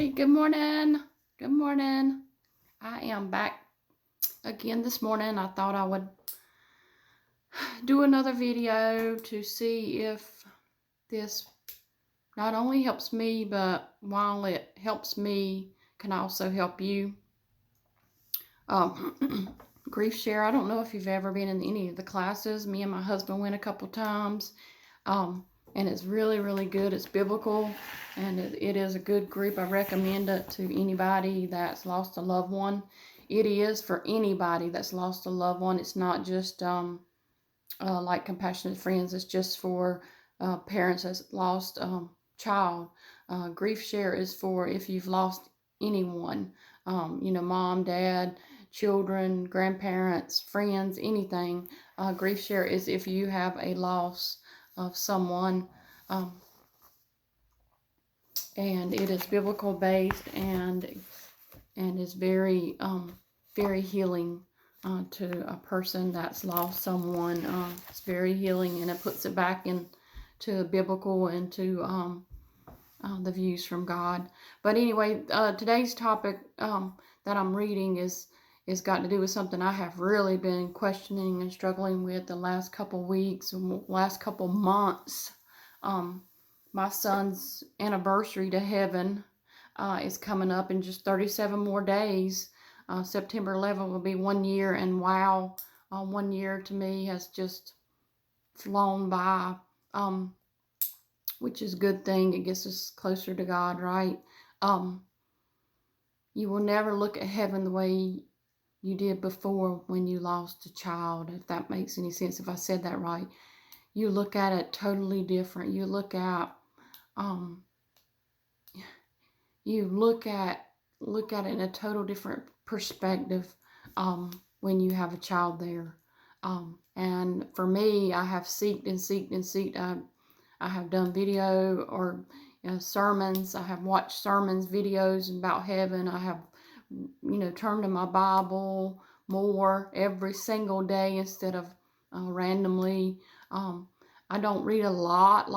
Hey, good morning. Good morning. I am back again this morning. I thought I would do another video to see if this not only helps me, but while it helps me, can also help you. Griefshare, I don't know if you've ever been in any of the classes. Me and my husband went a couple times. And it's really, really good. It's biblical, and it is a good group. I recommend it to anybody that's lost a loved one. It is for anybody that's lost a loved one. It's not just like Compassionate Friends. It's just for parents that's lost child. Griefshare is for if you've lost anyone, mom, dad, children, grandparents, friends, anything. Griefshare is if you have a loss of someone, and it is biblical based and is very very healing to a person that's lost someone. It's very healing, and it puts it back into biblical and to the views from God. But anyway, today's topic that I'm reading is got to do with something I have really been questioning and struggling with the last couple weeks, last couple months. My son's anniversary to heaven is coming up in just 37 more days. September 11th will be 1 year, and wow, 1 year to me has just flown by, which is a good thing. It gets us closer to God, right? You will never look at heaven the way you did before when you lost a child, if that makes any sense, if I said that right. You look at it totally different. You look at it in a total different perspective when you have a child there. And for me, I have seeked and seeked and seeked. I have done video or sermons. I have watched sermons, videos about heaven. I have turned to my Bible more every single day instead of randomly. I don't read a lot,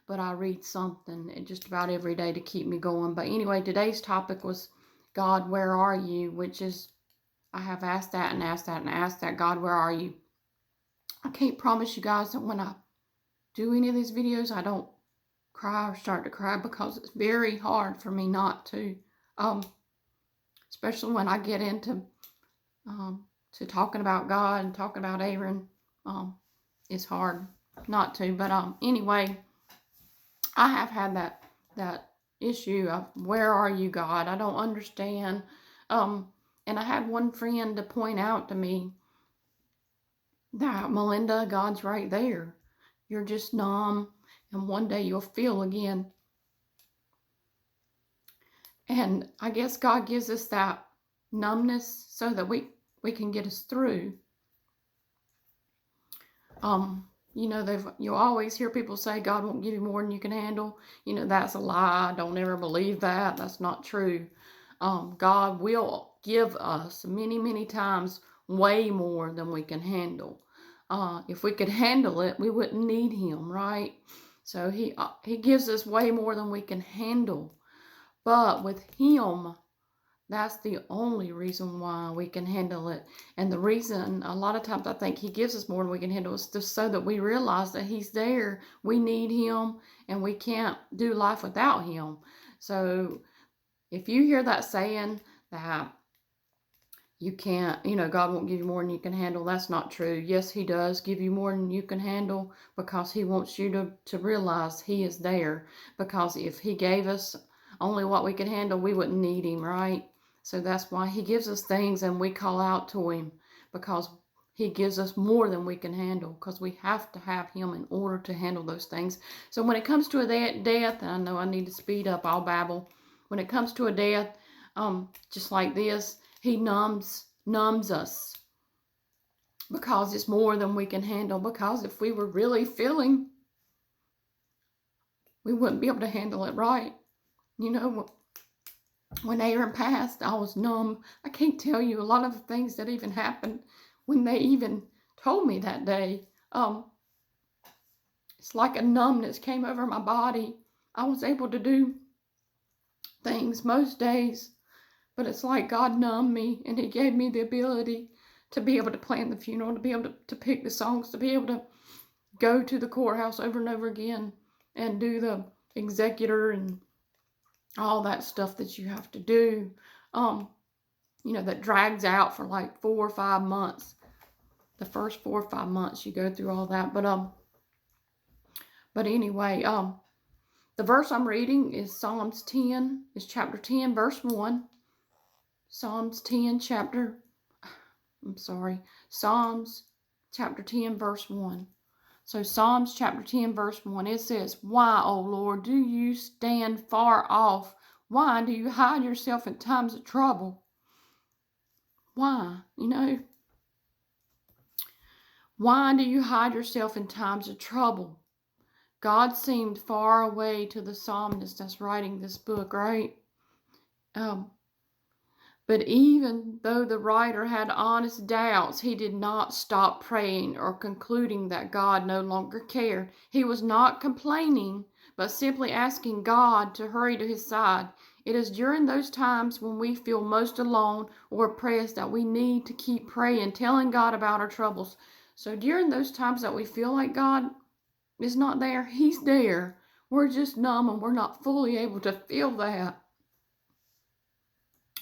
but I read something just about every day to keep me going. But anyway, today's topic was, God, where are you? Which is, I have asked that and asked that and asked that. God, where are you? I can't promise you guys that when I do any of these videos, I don't cry or start to cry, because it's very hard for me not to. Especially when I get into to talking about God and talking about Aaron. It's hard not to. But anyway, I have had that issue of, where are you, God? I don't understand. And I had one friend to point out to me that, Melinda, God's right there. You're just numb, and one day you'll feel again. And I guess God gives us that numbness so that we can get us through. You always hear people say God won't give you more than you can handle. That's a lie. Don't ever believe that. That's not true. God will give us many, many times way more than we can handle. If we could handle it, we wouldn't need him, right? So he gives us way more than we can handle. But with him, that's the only reason why we can handle it. And the reason a lot of times I think he gives us more than we can handle is just so that we realize that he's there. We need him, and we can't do life without him. So if you hear that saying that you can't, God won't give you more than you can handle, that's not true. Yes, he does give you more than you can handle, because he wants you to realize he is there. Because if he gave us only what we could handle, we wouldn't need him, right? So that's why he gives us things and we call out to him, because he gives us more than we can handle, because we have to have him in order to handle those things. So when it comes to a death, and I know I need to speed up, I'll babble. When it comes to a death, just like this, he numbs us, because it's more than we can handle. Because if we were really feeling, we wouldn't be able to handle it, right? When Aaron passed, I was numb. I can't tell you a lot of the things that even happened when they even told me that day. It's like a numbness came over my body. I was able to do things most days. But it's like God numbed me, and He gave me the ability to be able to plan the funeral, to be able to pick the songs, to be able to go to the courthouse over and over again and do the executor and all that stuff that you have to do. That drags out for like 4 or 5 months. The first 4 or 5 months you go through all that. But anyway, the verse I'm reading is Psalms 10, is chapter 10, verse 1. Psalms chapter 10, verse 1. So Psalms chapter 10, verse 1, it says, "Why, O Lord, do you stand far off? Why do you hide yourself in times of trouble?" Why? Why do you hide yourself in times of trouble? God seemed far away to the psalmist that's writing this book, right? But even though the writer had honest doubts, he did not stop praying or concluding that God no longer cared. He was not complaining, but simply asking God to hurry to his side. It is during those times when we feel most alone or oppressed that we need to keep praying, telling God about our troubles. So during those times that we feel like God is not there, He's there. We're just numb and we're not fully able to feel that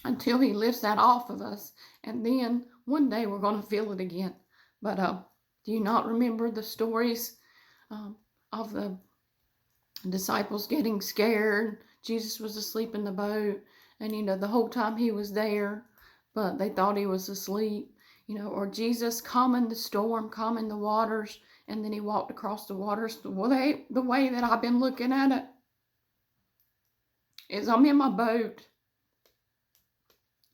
until He lifts that off of us. And then one day we're going to feel it again. But do you not remember the stories of the disciples getting scared? Jesus was asleep in the boat, and the whole time He was there, but they thought He was asleep. Or Jesus calming the storm, calming the waters, and then He walked across the waters. The way that I've been looking at it is I'm in my boat.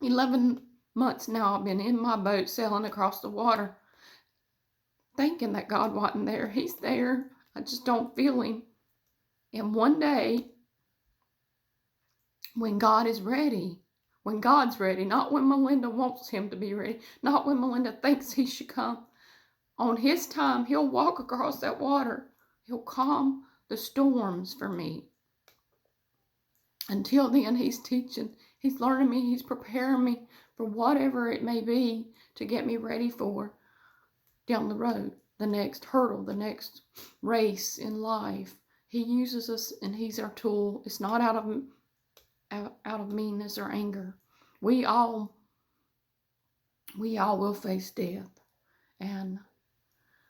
11 months now I've been in my boat sailing across the water, thinking that God wasn't there. He's there. I just don't feel Him. And one day, when God is ready, when God's ready, not when Melinda wants Him to be ready, not when Melinda thinks He should come, on His time, He'll walk across that water. He'll calm the storms for me. Until then, He's teaching. He's learning me. He's preparing me for whatever it may be to get me ready for down the road, the next hurdle, the next race in life. He uses us, and He's our tool. It's not out of meanness or anger. We all will face death, and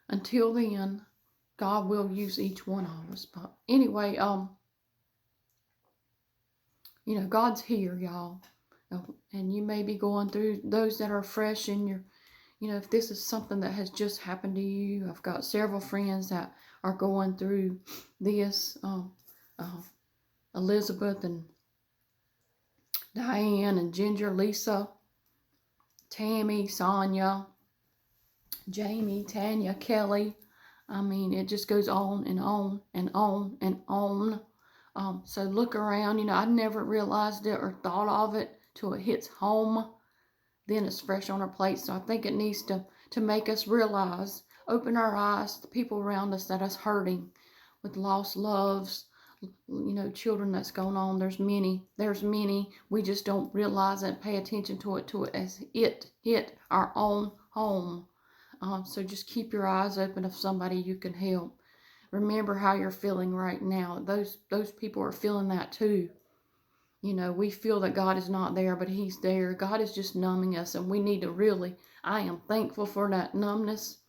until then, God will use each one of us. But anyway, God's here, y'all. And you may be going through, those that are fresh in your, if this is something that has just happened to you. I've got several friends that are going through this. Elizabeth and Diane and Ginger, Lisa, Tammy, Sonia, Jamie, Tanya, Kelly. I mean, it just goes on and on and on and on. So look around. I never realized it or thought of it till it hits home. Then it's fresh on our plate. So I think it needs to make us realize, open our eyes to the people around us that is hurting with lost loves, children that's going on. There's many. We just don't realize it, pay attention to it as it hit our own home. So just keep your eyes open of somebody you can help. Remember how you're feeling right now. Those people are feeling that too. We feel that God is not there, but He's there. God is just numbing us, and we need to I am thankful for that numbness,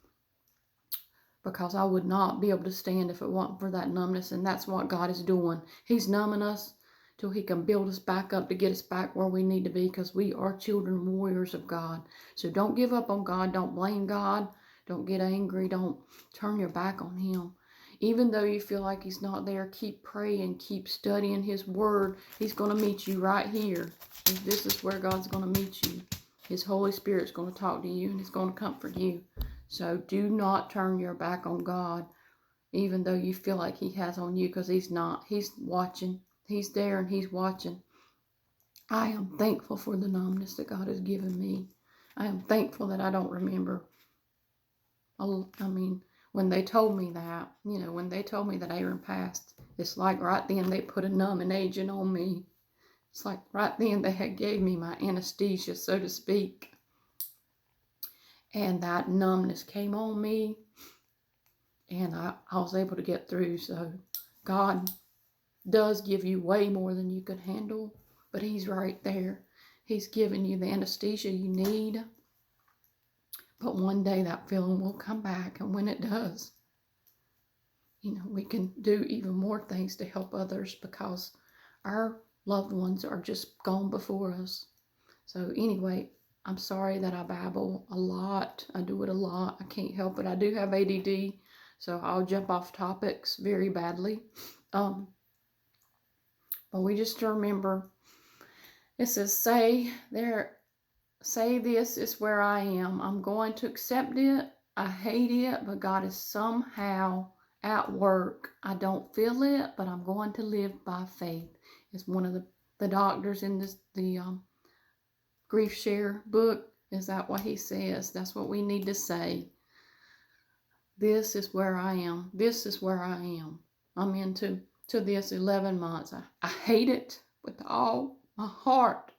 because I would not be able to stand if it wasn't for that numbness, and that's what God is doing. He's numbing us till He can build us back up to get us back where we need to be, because we are children, warriors of God. So don't give up on God. Don't blame God. Don't get angry. Don't turn your back on Him. Even though you feel like He's not there, keep praying, keep studying His Word. He's going to meet you right here. This is where God's going to meet you. His Holy Spirit's going to talk to you, and He's going to comfort you. So do not turn your back on God, even though you feel like He has on you, because He's not. He's watching. He's there, and He's watching. I am thankful for the numbness that God has given me. I am thankful that I don't remember. When they told me that, when they told me that Aaron passed, it's like right then they put a numbing agent on me. It's like right then they had gave me my anesthesia, so to speak. And that numbness came on me, and I was able to get through. So God does give you way more than you could handle, but He's right there. He's giving you the anesthesia you need. But one day that feeling will come back, and when it does, we can do even more things to help others because our loved ones are just gone before us. So anyway, I'm sorry that I babble a lot. I do it a lot. I can't help it. I do have ADD, so I'll jump off topics very badly. But we just remember, it says, say this is where I am. I'm going to accept it. I hate it, but God is somehow at work. I don't feel it, but I'm going to live by faith. It's one of the doctors in the Griefshare book. Is that what he says? That's what we need to say. This is where I am. This is where I am. I'm into this 11 months. I hate it with all my heart.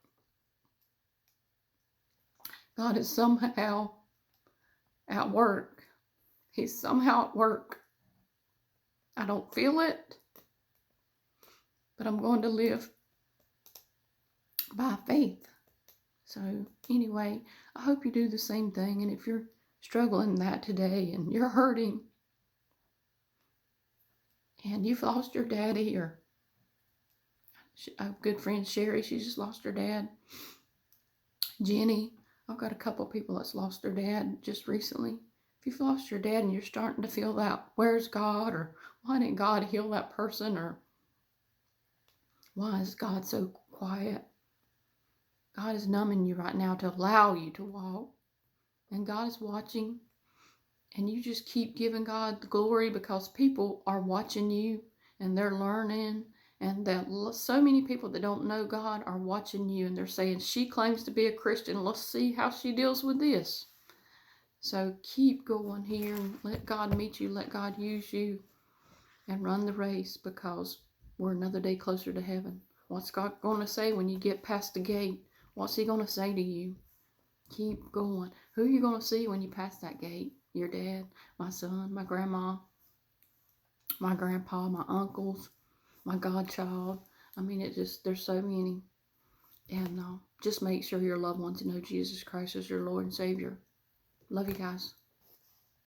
God is somehow at work. He's somehow at work. I don't feel it, but I'm going to live by faith. So anyway, I hope you do the same thing. And if you're struggling that today and you're hurting and you've lost your daddy, or a good friend Sherry, she just lost her dad. Jenny, I've got a couple people that's lost their dad just recently. If you've lost your dad and you're starting to feel that, where's God? Or why didn't God heal that person? Or why is God so quiet? God is numbing you right now to allow you to walk. And God is watching. And you just keep giving God the glory because people are watching you and they're learning. And that so many people that don't know God are watching you and they're saying, she claims to be a Christian. Let's see how she deals with this. So keep going here and let God meet you. Let God use you and run the race because we're another day closer to heaven. What's God going to say when you get past the gate? What's He going to say to you? Keep going. Who are you going to see when you pass that gate? Your dad, my son, my grandma, my grandpa, my uncles, my godchild. I mean, there's so many. And just make sure your loved ones know Jesus Christ as your Lord and Savior. Love you guys.